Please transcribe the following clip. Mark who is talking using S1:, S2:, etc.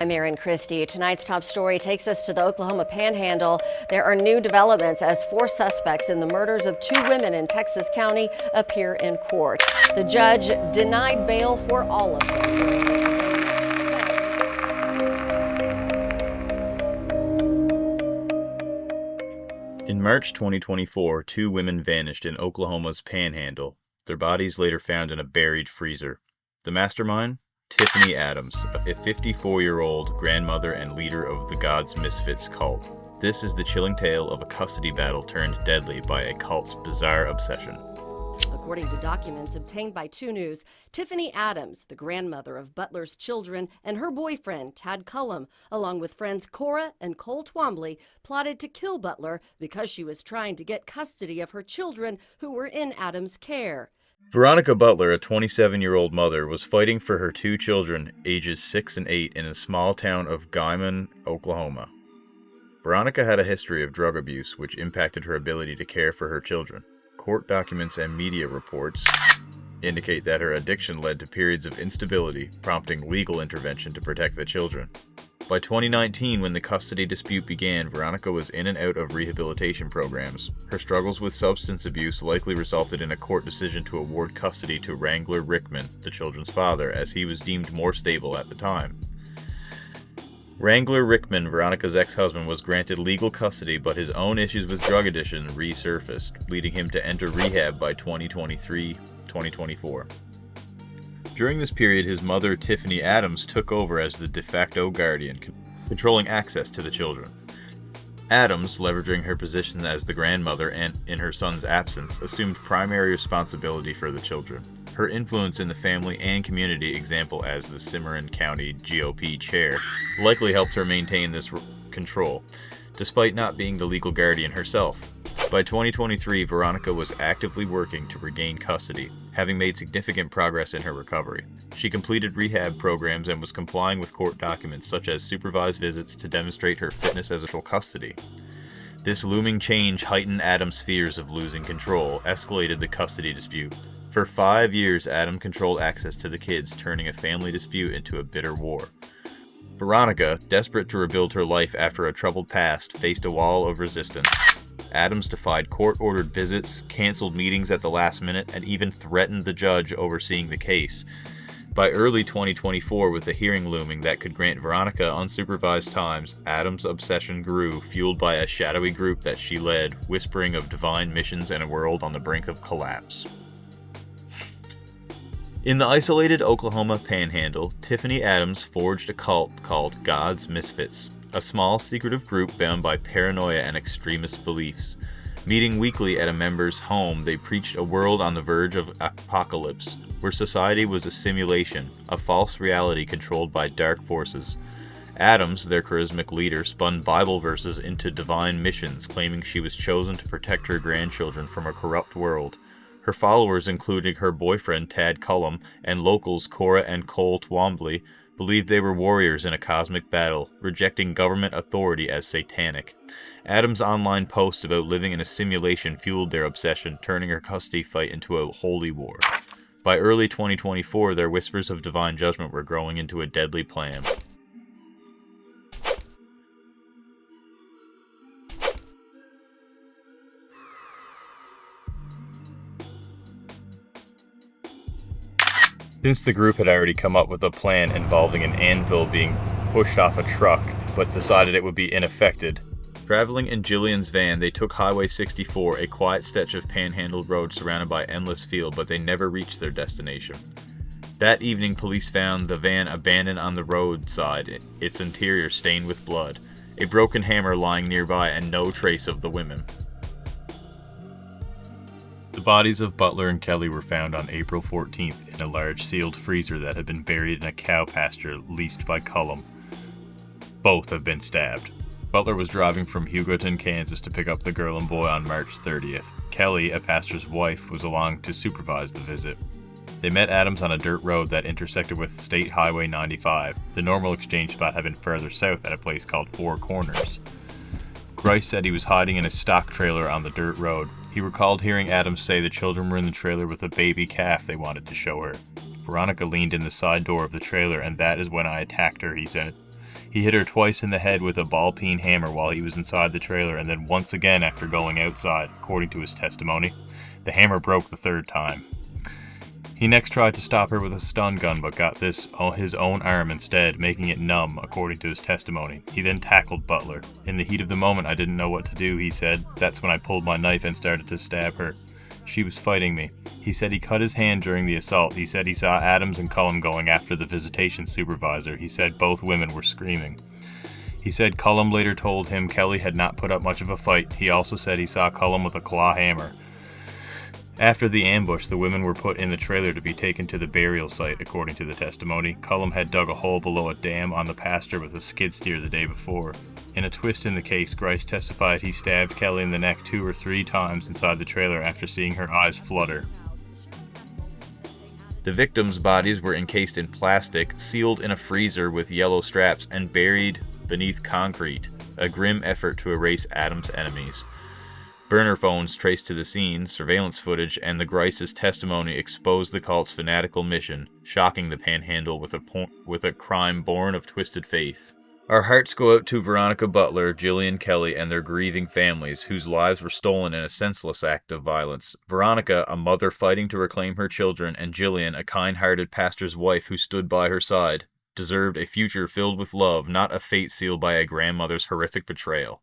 S1: I'm Erin Christie. Tonight's top story takes us to the Oklahoma Panhandle. There are new developments as 4 suspects in the murders of 2 women in Texas County appear in court. The judge denied bail for all of them.
S2: In March 2024, 2 women vanished in Oklahoma's Panhandle. Their bodies later found in a buried freezer. The mastermind? Tiffany Adams, a 54-year-old grandmother and leader of the God's Misfits cult. This is the chilling tale of a custody battle turned deadly by a cult's bizarre obsession.
S1: According to documents obtained by 2 News, Tiffany Adams, the grandmother of Butler's children, and her boyfriend, Tad Cullum, along with friends Cora and Cole Twombly, plotted to kill Butler because she was trying to get custody of her children who were in Adams' care.
S2: Veronica Butler, a 27-year-old mother, was fighting for her 2 children, ages 6 and 8, in a small town of Guymon, Oklahoma. Veronica had a history of drug abuse, which impacted her ability to care for her children. Court documents and media reports indicate that her addiction led to periods of instability, prompting legal intervention to protect the children. By 2019, when the custody dispute began, Veronica was in and out of rehabilitation programs. Her struggles with substance abuse likely resulted in a court decision to award custody to Wrangler Rickman, the children's father, as he was deemed more stable at the time. Wrangler Rickman, Veronica's ex-husband, was granted legal custody, but his own issues with drug addiction resurfaced, leading him to enter rehab by 2023-2024. During this period, his mother, Tiffany Adams, took over as the de facto guardian, controlling access to the children. Adams, leveraging her position as the grandmother and in her son's absence, assumed primary responsibility for the children. Her influence in the family and community, example as the Cimarron County GOP chair, likely helped her maintain this control, despite not being the legal guardian herself. By 2023, Veronica was actively working to regain custody, having made significant progress in her recovery. She completed rehab programs and was complying with court documents such as supervised visits to demonstrate her fitness as full custody. This looming change heightened Adam's fears of losing control, escalated the custody dispute. For 5 years, Adam controlled access to the kids, turning a family dispute into a bitter war. Veronica, desperate to rebuild her life after a troubled past, faced a wall of resistance. Adams defied court-ordered visits, canceled meetings at the last minute, and even threatened the judge overseeing the case. By early 2024, with the hearing looming that could grant Veronica unsupervised times, Adams' obsession grew, fueled by a shadowy group that she led, whispering of divine missions and a world on the brink of collapse. In the isolated Oklahoma Panhandle, Tiffany Adams forged a cult called God's Misfits, a small, secretive group bound by paranoia and extremist beliefs. Meeting weekly at a member's home, they preached a world on the verge of apocalypse, where society was a simulation, a false reality controlled by dark forces. Adams, their charismatic leader, spun Bible verses into divine missions, claiming she was chosen to protect her grandchildren from a corrupt world. Her followers, including her boyfriend Tad Cullum and locals Cora and Cole Twombly, believed they were warriors in a cosmic battle, rejecting government authority as satanic. Adams' online posts about living in a simulation fueled their obsession, turning her custody fight into a holy war. By early 2024, their whispers of divine judgment were growing into a deadly plan. Since the group had already come up with a plan involving an anvil being pushed off a truck, but decided it would be unaffected. Traveling in Jillian's van, they took Highway 64, a quiet stretch of Panhandle Road surrounded by endless field, but they never reached their destination. That evening, police found the van abandoned on the roadside, its interior stained with blood, a broken hammer lying nearby, and no trace of the women. The bodies of Butler and Kelly were found on April 14th in a large sealed freezer that had been buried in a cow pasture leased by Cullum. Both have been stabbed. Butler was driving from Hugoton, Kansas to pick up the girl and boy on March 30th. Kelly, a pastor's wife, was along to supervise the visit. They met Adams on a dirt road that intersected with State Highway 95. The normal exchange spot had been further south at a place called Four Corners. Grice said he was hiding in a stock trailer on the dirt road. He recalled hearing Adams say the children were in the trailer with a baby calf they wanted to show her. Veronica leaned in the side door of the trailer, and that is when I attacked her, he said. He hit her twice in the head with a ball-peen hammer while he was inside the trailer, and then once again after going outside, according to his testimony. The hammer broke the third time. He next tried to stop her with a stun gun, but got his own arm instead, making it numb, according to his testimony. He then tackled Butler. "In the heat of the moment, I didn't know what to do," he said. "That's when I pulled my knife and started to stab her. She was fighting me." He said he cut his hand during the assault. He said he saw Adams and Cullum going after the visitation supervisor. He said both women were screaming. He said Cullum later told him Kelly had not put up much of a fight. He also said he saw Cullum with a claw hammer. After the ambush, the women were put in the trailer to be taken to the burial site, according to the testimony. Cullum had dug a hole below a dam on the pasture with a skid steer the day before. In a twist in the case, Grice testified he stabbed Kelly in the neck 2 or 3 times inside the trailer after seeing her eyes flutter. The victims' bodies were encased in plastic, sealed in a freezer with yellow straps, and buried beneath concrete, a grim effort to erase Adams' enemies. Burner phones traced to the scene, surveillance footage, and the Grice's testimony exposed the cult's fanatical mission, shocking the Panhandle with a crime born of twisted faith. Our hearts go out to Veronica Butler, Jillian Kelly, and their grieving families, whose lives were stolen in a senseless act of violence. Veronica, a mother fighting to reclaim her children, and Jillian, a kind-hearted pastor's wife who stood by her side, deserved a future filled with love, not a fate sealed by a grandmother's horrific betrayal.